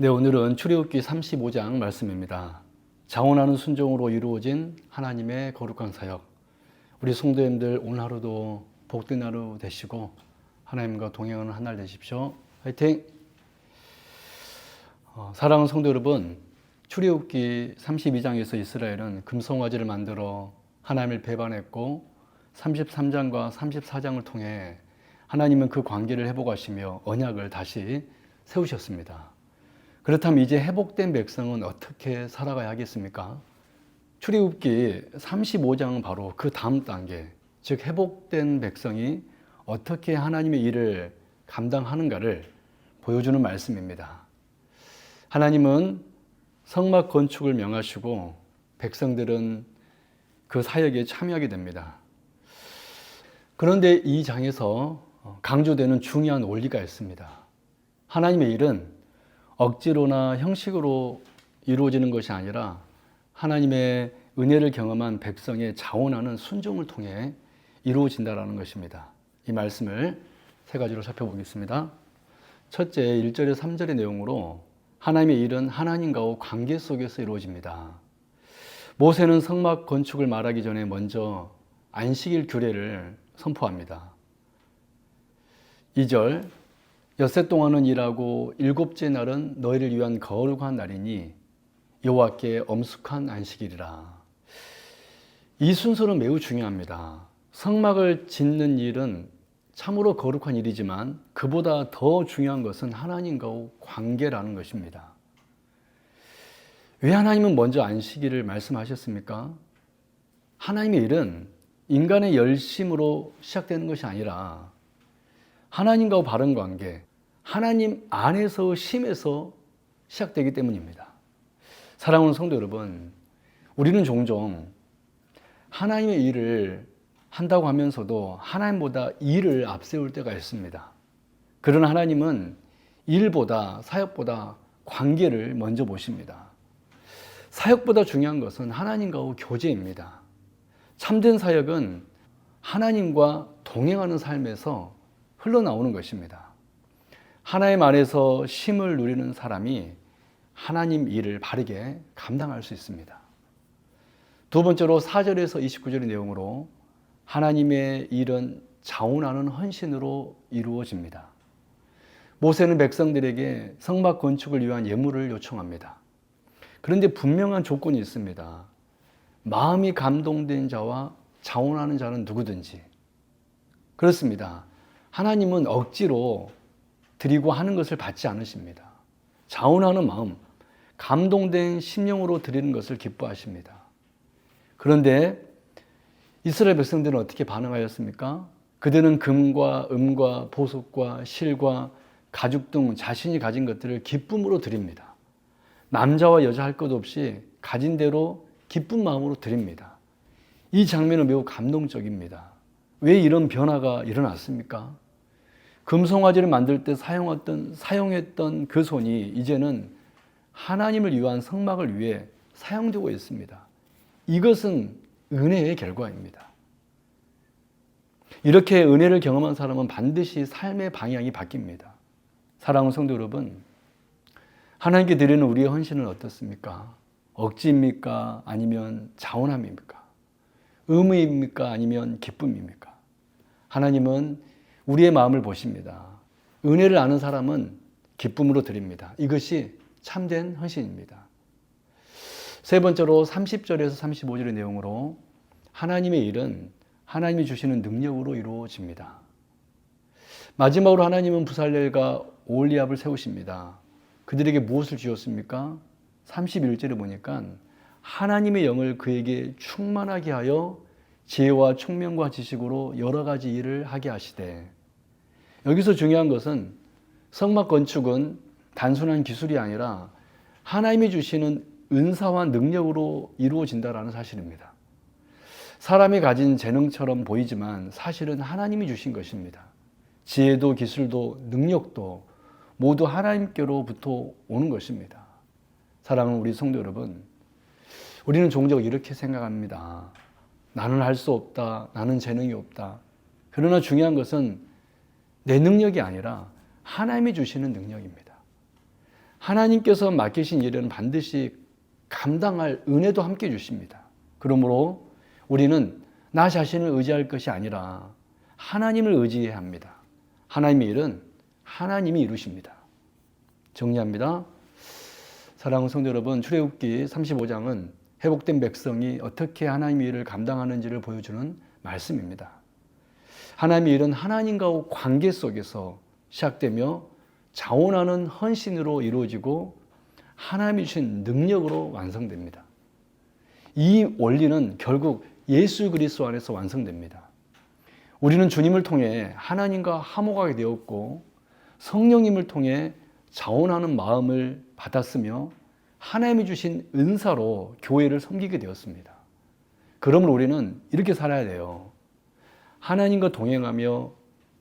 네, 오늘은 출애굽기 35장 말씀입니다. 자원하는 순종으로 이루어진 하나님의 거룩한 사역. 우리 성도님들 오늘 하루도 복된 하루 되시고 하나님과 동행하는 한 날 되십시오. 화이팅! 사랑하는 성도 여러분, 출애굽기 32장에서 이스라엘은 금송아지를 만들어 하나님을 배반했고 33장과 34장을 통해 하나님은 그 관계를 회복하시며 언약을 다시 세우셨습니다. 그렇다면 이제 회복된 백성은 어떻게 살아가야 하겠습니까? 출애굽기 35장은 바로 그 다음 단계, 즉 회복된 백성이 어떻게 하나님의 일을 감당하는가를 보여주는 말씀입니다. 하나님은 성막 건축을 명하시고 백성들은 그 사역에 참여하게 됩니다. 그런데 이 장에서 강조되는 중요한 원리가 있습니다. 하나님의 일은 억지로나 형식으로 이루어지는 것이 아니라 하나님의 은혜를 경험한 백성의 자원하는 순종을 통해 이루어진다는 것입니다. 이 말씀을 세 가지로 살펴보겠습니다. 첫째, 1절에서 3절의 내용으로 하나님의 일은 하나님과의 관계 속에서 이루어집니다. 모세는 성막 건축을 말하기 전에 먼저 안식일 규례를 선포합니다. 2절, 엿새 동안은 일하고 일곱째 날은 너희를 위한 거룩한 날이니 여호와께 엄숙한 안식일이라. 이 순서는 매우 중요합니다. 성막을 짓는 일은 참으로 거룩한 일이지만 그보다 더 중요한 것은 하나님과의 관계라는 것입니다. 왜 하나님은 먼저 안식일을 말씀하셨습니까? 하나님의 일은 인간의 열심으로 시작되는 것이 아니라 하나님과 바른 관계, 하나님 안에서 심에서 시작되기 때문입니다. 사랑하는 성도 여러분, 우리는 종종 하나님의 일을 한다고 하면서도 하나님보다 일을 앞세울 때가 있습니다. 그러나 하나님은 일보다 사역보다 관계를 먼저 보십니다. 사역보다 중요한 것은 하나님과의 교제입니다. 참된 사역은 하나님과 동행하는 삶에서 흘러나오는 것입니다. 하나님 안에서 쉼을 누리는 사람이 하나님 일을 바르게 감당할 수 있습니다. 두 번째로 4절에서 29절의 내용으로 하나님의 일은 자원하는 헌신으로 이루어집니다. 모세는 백성들에게 성막 건축을 위한 예물을 요청합니다. 그런데 분명한 조건이 있습니다. 마음이 감동된 자와 자원하는 자는 누구든지. 그렇습니다. 하나님은 억지로 드리고 하는 것을 받지 않으십니다. 자원하는 마음, 감동된 심령으로 드리는 것을 기뻐하십니다. 그런데 이스라엘 백성들은 어떻게 반응하였습니까? 그들은 금과 은과 보석과 실과 가죽 등 자신이 가진 것들을 기쁨으로 드립니다. 남자와 여자 할 것 없이 가진 대로 기쁜 마음으로 드립니다. 이 장면은 매우 감동적입니다. 왜 이런 변화가 일어났습니까? 금송아지를 만들 때 사용했던 그 손이 이제는 하나님을 위한 성막을 위해 사용되고 있습니다. 이것은 은혜의 결과입니다. 이렇게 은혜를 경험한 사람은 반드시 삶의 방향이 바뀝니다. 사랑하는 성도 여러분, 하나님께 드리는 우리의 헌신은 어떻습니까? 억지입니까? 아니면 자원함입니까? 의무입니까? 아니면 기쁨입니까? 하나님은 우리의 마음을 보십니다. 은혜를 아는 사람은 기쁨으로 드립니다. 이것이 참된 헌신입니다. 세 번째로 30절에서 35절의 내용으로 하나님의 일은 하나님이 주시는 능력으로 이루어집니다. 마지막으로 하나님은 부살렐과 오홀리압을 세우십니다. 그들에게 무엇을 주셨습니까? 31절에 보니까 하나님의 영을 그에게 충만하게 하여 지혜와 총명과 지식으로 여러 가지 일을 하게 하시되. 여기서 중요한 것은 성막 건축은 단순한 기술이 아니라 하나님이 주시는 은사와 능력으로 이루어진다는 사실입니다. 사람이 가진 재능처럼 보이지만 사실은 하나님이 주신 것입니다. 지혜도 기술도 능력도 모두 하나님께로부터 오는 것입니다. 사랑하는 우리 성도 여러분, 우리는 종종 이렇게 생각합니다. 나는 할 수 없다. 나는 재능이 없다. 그러나 중요한 것은 내 능력이 아니라 하나님이 주시는 능력입니다. 하나님께서 맡기신 일은 반드시 감당할 은혜도 함께 주십니다. 그러므로 우리는 나 자신을 의지할 것이 아니라 하나님을 의지해야 합니다. 하나님의 일은 하나님이 이루십니다. 정리합니다. 사랑하는 성도 여러분, 출애굽기 35장은 회복된 백성이 어떻게 하나님의 일을 감당하는지를 보여주는 말씀입니다. 하나님의 일은 하나님과의 관계 속에서 시작되며 자원하는 헌신으로 이루어지고 하나님이 주신 능력으로 완성됩니다. 이 원리는 결국 예수 그리스도 안에서 완성됩니다. 우리는 주님을 통해 하나님과 화목하게 되었고 성령님을 통해 자원하는 마음을 받았으며 하나님이 주신 은사로 교회를 섬기게 되었습니다. 그러므로 우리는 이렇게 살아야 돼요. 하나님과 동행하며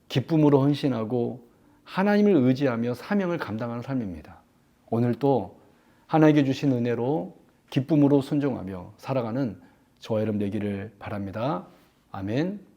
기쁨으로 헌신하고 하나님을 의지하며 사명을 감당하는 삶입니다. 오늘도 하나님께 주신 은혜로 기쁨으로 순종하며 살아가는 저와 여러분 되기를 바랍니다. 아멘.